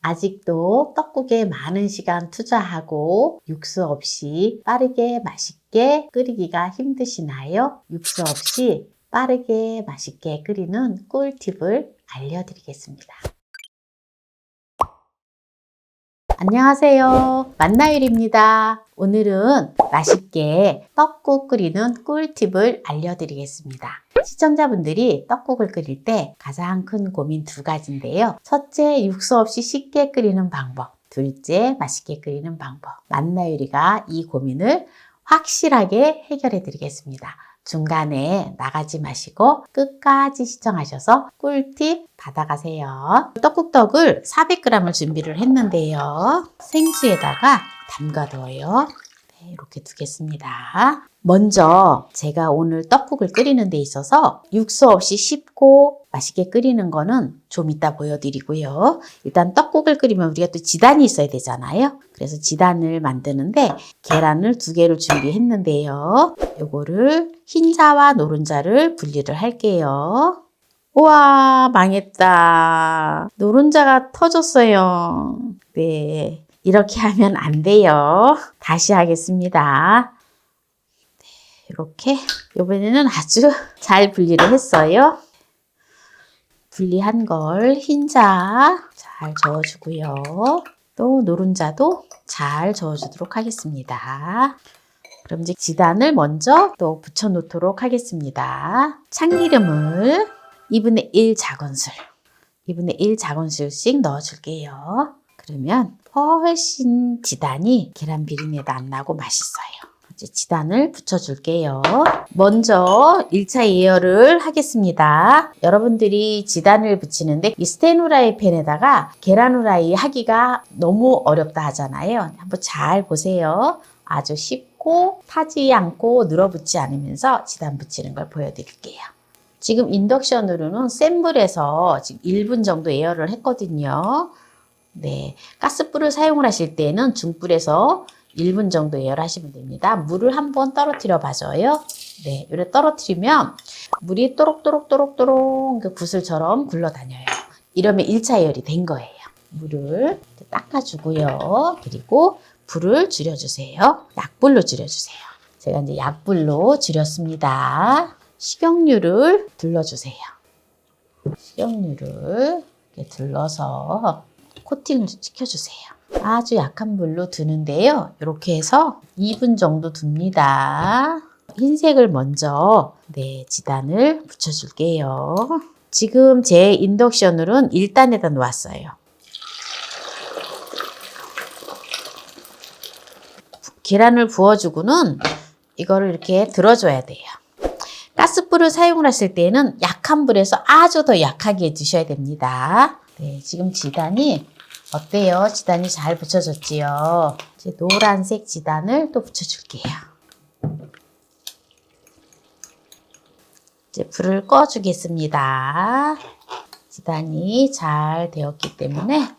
아직도 떡국에 많은 시간 투자하고 육수 없이 빠르게 맛있게 끓이기가 힘드시나요? 육수 없이 빠르게 맛있게 끓이는 꿀팁을 알려드리겠습니다. 안녕하세요. 만나율입니다. 오늘은 맛있게 떡국 끓이는 꿀팁을 알려드리겠습니다. 시청자분들이 떡국을 끓일 때 가장 큰 고민 두 가지인데요. 첫째, 육수 없이 쉽게 끓이는 방법. 둘째, 맛있게 끓이는 방법. 만나율이가 이 고민을 확실하게 해결해 드리겠습니다. 중간에 나가지 마시고 끝까지 시청하셔서 꿀팁 받아가세요. 떡국떡을 400g을 준비를 했는데요. 생수에다가 담가둬요. 네, 이렇게 두겠습니다. 먼저 제가 오늘 떡국을 끓이는 데 있어서 육수 없이 쉽고 맛있게 끓이는 거는 좀 이따 보여드리고요. 일단 떡국을 끓이면 우리가 또 지단이 있어야 되잖아요. 그래서 지단을 만드는데 계란을 2개를 준비했는데요. 요거를 흰자와 노른자를 분리를 할게요. 우와, 망했다. 노른자가 터졌어요. 네, 이렇게 하면 안 돼요. 다시 하겠습니다. 이렇게 이번에는 아주 잘 분리를 했어요. 분리한 걸 흰자 잘 저어주고요. 또 노른자도 잘 저어주도록 하겠습니다. 그럼 이제 지단을 먼저 또 붙여 놓도록 하겠습니다. 참기름을 2분의 1 작은술, 2분의 1 작은술씩 넣어줄게요. 그러면 훨씬 지단이 계란 비린내도 안 나고 맛있어요. 이제 지단을 붙여줄게요. 먼저 1차 예열을 하겠습니다. 여러분들이 지단을 붙이는데 이 스텐 후라이팬에다가 계란 후라이 하기가 너무 어렵다 하잖아요. 한번 잘 보세요. 아주 쉽고 타지 않고 늘어붙지 않으면서 지단 붙이는 걸 보여드릴게요. 지금 인덕션으로는 센 불에서 지금 1분 정도 예열을 했거든요. 네, 가스불을 사용을 하실 때는 중불에서 1분 정도 예열하시면 됩니다. 물을 한번 떨어뜨려 봐줘요. 네, 이렇게 떨어뜨리면 물이 또록또록 그 구슬처럼 굴러다녀요. 이러면 1차 예열이 된 거예요. 물을 닦아주고요. 그리고 불을 줄여주세요. 약불로 줄여주세요. 제가 이제 약불로 줄였습니다. 식용유를 둘러주세요. 식용유를 이렇게 둘러서 코팅을 시켜주세요. 아주 약한 불로 두는데요. 이렇게 해서 2분 정도 둡니다. 흰색을 먼저 지단을 붙여줄게요. 지금 제 인덕션으로는 1단에다 놓았어요. 계란을 부어주고는 이거를 이렇게 들어줘야 돼요. 가스불을 사용을 하실 때는 약한 불에서 아주 더 약하게 두셔야 됩니다. 네, 지금 지단이 어때요? 지단이 잘 붙여졌지요? 이제 노란색 지단을 또 붙여줄게요. 이제 불을 꺼주겠습니다. 지단이 잘 되었기 때문에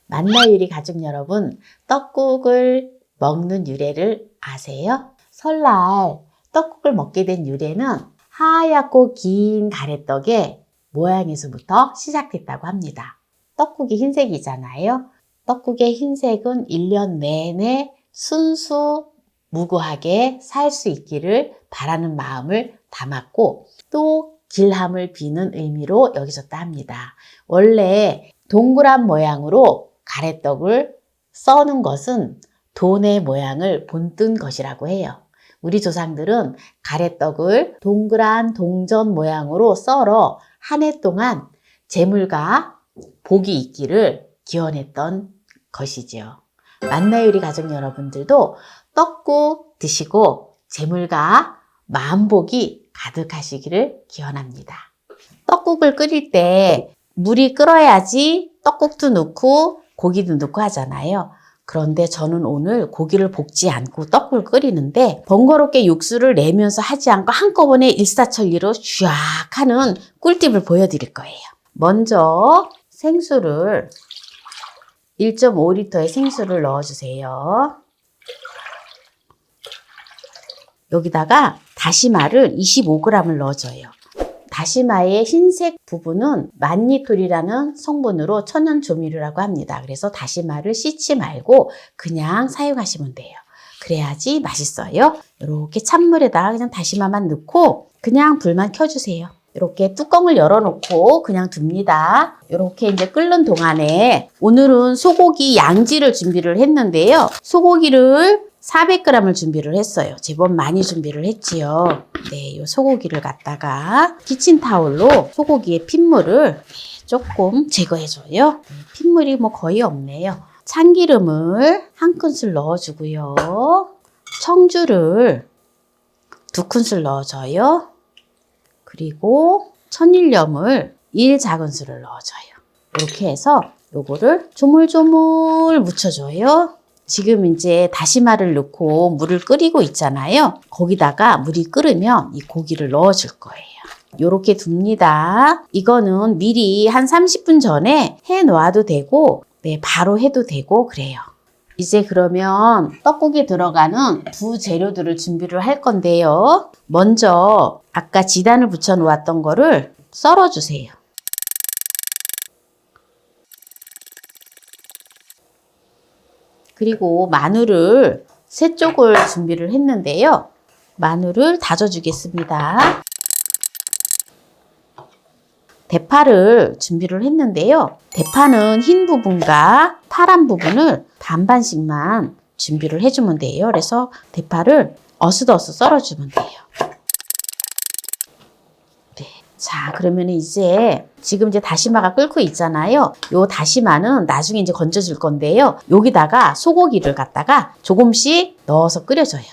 만나율이 가족 여러분, 떡국을 먹는 유래를 아세요? 설날 떡국을 먹게 된 유래는 하얗고 긴 가래떡의 모양에서부터 시작됐다고 합니다. 떡국이 흰색이잖아요. 떡국의 흰색은 1년 내내 순수 무구하게 살 수 있기를 바라는 마음을 담았고 또 길함을 비는 의미로 여기졌다 합니다. 원래 동그란 모양으로 가래떡을 써는 것은 돈의 모양을 본뜬 것이라고 해요. 우리 조상들은 가래떡을 동그란 동전 모양으로 썰어 한 해 동안 재물과 복이 있기를 기원했던 것이지요. 만나율이 가족 여러분들도 떡국 드시고 재물과 만복이 가득하시기를 기원합니다. 떡국을 끓일 때 물이 끓어야지 떡국도 넣고 고기도 넣고 하잖아요. 그런데 저는 오늘 고기를 볶지 않고 떡국을 끓이는데 번거롭게 육수를 내면서 하지 않고 한꺼번에 일사천리로 쫙 하는 꿀팁을 보여드릴 거예요. 먼저 생수를 1.5L의 생수를 넣어주세요. 여기다가 다시마를 25g을 넣어줘요. 다시마의 흰색 부분은 만니톨이라는 성분으로 천연 조미료라고 합니다. 그래서 다시마를 씻지 말고 그냥 사용하시면 돼요. 그래야지 맛있어요. 이렇게 찬물에다가 그냥 다시마만 넣고 그냥 불만 켜주세요. 이렇게 뚜껑을 열어놓고 그냥 둡니다. 이렇게 이제 끓는 동안에 오늘은 소고기 양지를 준비를 했는데요. 소고기를 400g을 준비를 했어요. 제법 많이 준비를 했지요. 네, 이 소고기를 갖다가 키친타올로 소고기의 핏물을 조금 제거해줘요. 핏물이 뭐 거의 없네요. 참기름을 한 큰술 넣어주고요. 청주를 2큰술 넣어줘요. 그리고 천일염을 1작은술을 넣어줘요. 이렇게 해서 요거를 조물조물 묻혀줘요. 지금 이제 다시마를 넣고 물을 끓이고 있잖아요. 거기다가 물이 끓으면 이 고기를 넣어줄 거예요. 요렇게 둡니다. 이거는 미리 한 30분 전에 해 놓아도 되고, 네, 바로 해도 되고 그래요. 이제 그러면 떡국에 들어가는 부재료들을 준비를 할 건데요. 먼저 아까 지단을 붙여 놓았던 거를 썰어 주세요. 그리고 마늘을 3쪽을 준비를 했는데요. 마늘을 다져 주겠습니다. 대파를 준비를 했는데요. 대파는 흰 부분과 파란 부분을 반반씩만 준비를 해주면 돼요. 그래서 대파를 어슷어슷 썰어주면 돼요. 네. 자, 그러면 이제 지금 이제 다시마가 끓고 있잖아요. 요 다시마는 나중에 이제 건져줄 건데요. 여기다가 소고기를 갖다가 조금씩 넣어서 끓여줘요.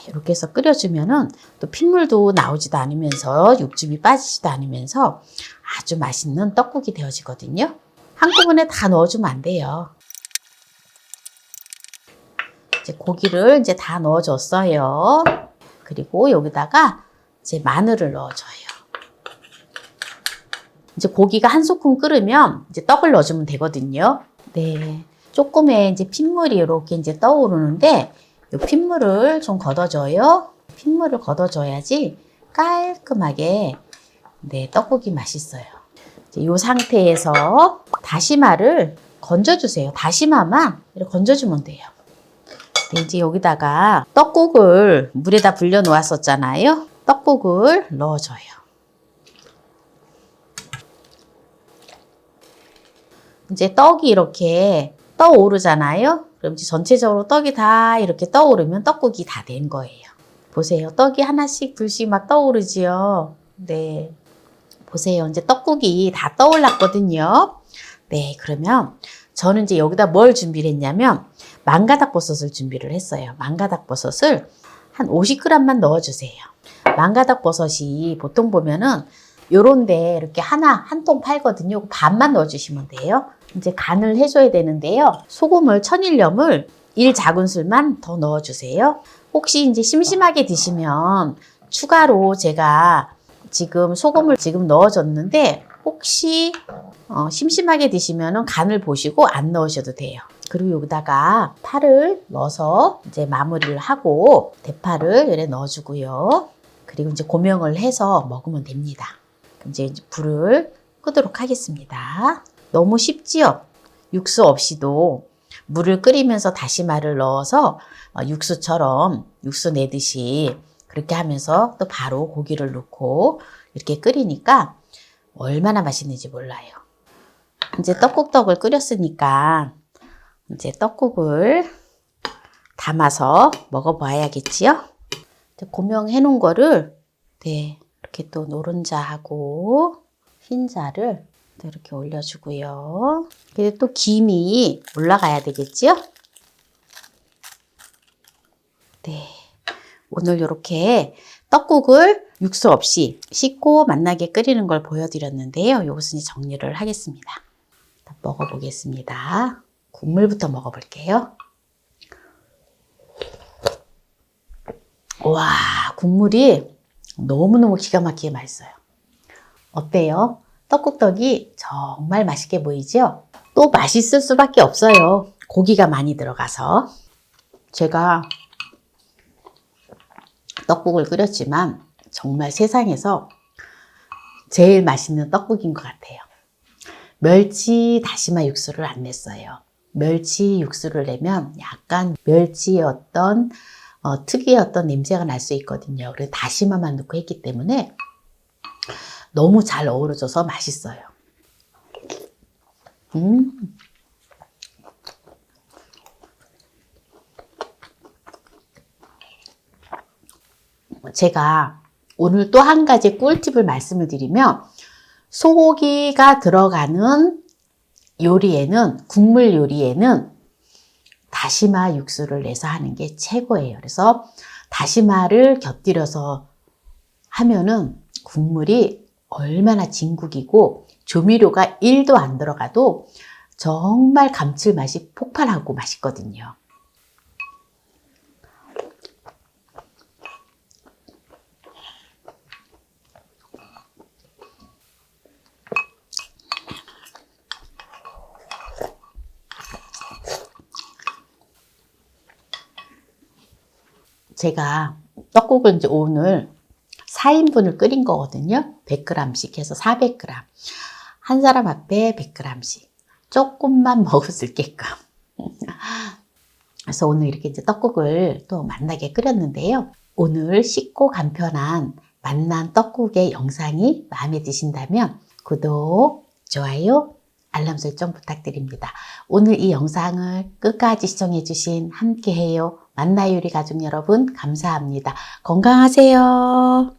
이렇게 해서 끓여주면은 또 핏물도 나오지도 않으면서 육즙이 빠지지도 않으면서 아주 맛있는 떡국이 되어지거든요. 한꺼번에 다 넣어주면 안 돼요. 이제 고기를 이제 다 넣어줬어요. 그리고 여기다가 이제 마늘을 넣어줘요. 이제 고기가 한 소끔 끓으면 이제 떡을 넣어주면 되거든요. 네. 조금의 이제 핏물이 이렇게 이제 떠오르는데 이 핏물을 좀 걷어줘요. 핏물을 걷어줘야지 깔끔하게 네, 떡국이 맛있어요. 이 상태에서 다시마를 건져주세요. 다시마만 이렇게 건져주면 돼요. 네, 이제 여기다가 떡국을 물에다 불려 놓았었잖아요. 떡국을 넣어줘요. 이제 떡이 이렇게 떠오르잖아요. 그럼 이제 전체적으로 떡이 다 이렇게 떠오르면 떡국이 다 된 거예요. 보세요. 떡이 하나씩 둘씩 막 떠오르지요. 네. 보세요. 이제 떡국이 다 떠올랐거든요. 네. 그러면 저는 이제 여기다 뭘 준비를 했냐면 망가닥버섯을 준비를 했어요. 망가닥버섯을 한 50g만 넣어주세요. 망가닥버섯이 보통 보면은 요런데 이렇게 한 통 팔거든요. 반만 넣어주시면 돼요. 이제 간을 해줘야 되는데요. 소금을 천일염을 1작은술만 더 넣어주세요. 혹시 이제 심심하게 드시면 추가로 제가 지금 소금을 지금 넣어줬는데 혹시 심심하게 드시면 간을 보시고 안 넣으셔도 돼요. 그리고 여기다가 파를 넣어서 이제 마무리를 하고 대파를 이렇게 넣어주고요. 그리고 이제 고명을 해서 먹으면 됩니다. 이제 불을 끄도록 하겠습니다. 너무 쉽지요? 육수 없이도 물을 끓이면서 다시마를 넣어서 육수처럼 육수 내듯이 그렇게 하면서 또 바로 고기를 넣고 이렇게 끓이니까 얼마나 맛있는지 몰라요. 이제 떡국떡을 끓였으니까 이제 떡국을 담아서 먹어봐야겠지요? 고명해 놓은 거를 네, 이렇게 또 노른자하고 흰자를 또 이렇게 올려주고요. 그리고 또 김이 올라가야 되겠지요? 네. 오늘 이렇게 떡국을 육수 없이 쉽고 맛나게 끓이는 걸 보여드렸는데요. 이것은 정리를 하겠습니다. 먹어보겠습니다. 국물부터 먹어볼게요. 와, 국물이 너무너무 기가 막히게 맛있어요. 어때요? 떡국떡이 정말 맛있게 보이죠? 또 맛있을 수밖에 없어요. 고기가 많이 들어가서. 제가 떡국을 끓였지만 정말 세상에서 제일 맛있는 떡국인 것 같아요. 멸치 다시마 육수를 안 냈어요. 멸치 육수를 내면 약간 멸치의 어떤 특유의 어떤 냄새가 날 수 있거든요. 그래서 다시마만 넣고 했기 때문에 너무 잘 어우러져서 맛있어요. 제가 오늘 또 한 가지 꿀팁을 말씀을 드리면 소고기가 들어가는 요리에는 국물 요리에는 다시마 육수를 내서 하는 게 최고예요. 그래서 다시마를 곁들여서 하면은 국물이 얼마나 진국이고 조미료가 1도 안 들어가도 정말 감칠맛이 폭발하고 맛있거든요. 제가 떡국을 이제 오늘 4인분을 끓인 거거든요. 100g씩 해서 400g. 한 사람 앞에 100g씩. 조금만 먹을 수 있게끔. 그래서 오늘 이렇게 이제 떡국을 또 맛나게 끓였는데요. 오늘 쉽고 간편한 맛난 떡국의 영상이 마음에 드신다면 구독, 좋아요, 알람 설정 부탁드립니다. 오늘 이 영상을 끝까지 시청해주신 함께해요 만나요리 가족 여러분 감사합니다. 건강하세요.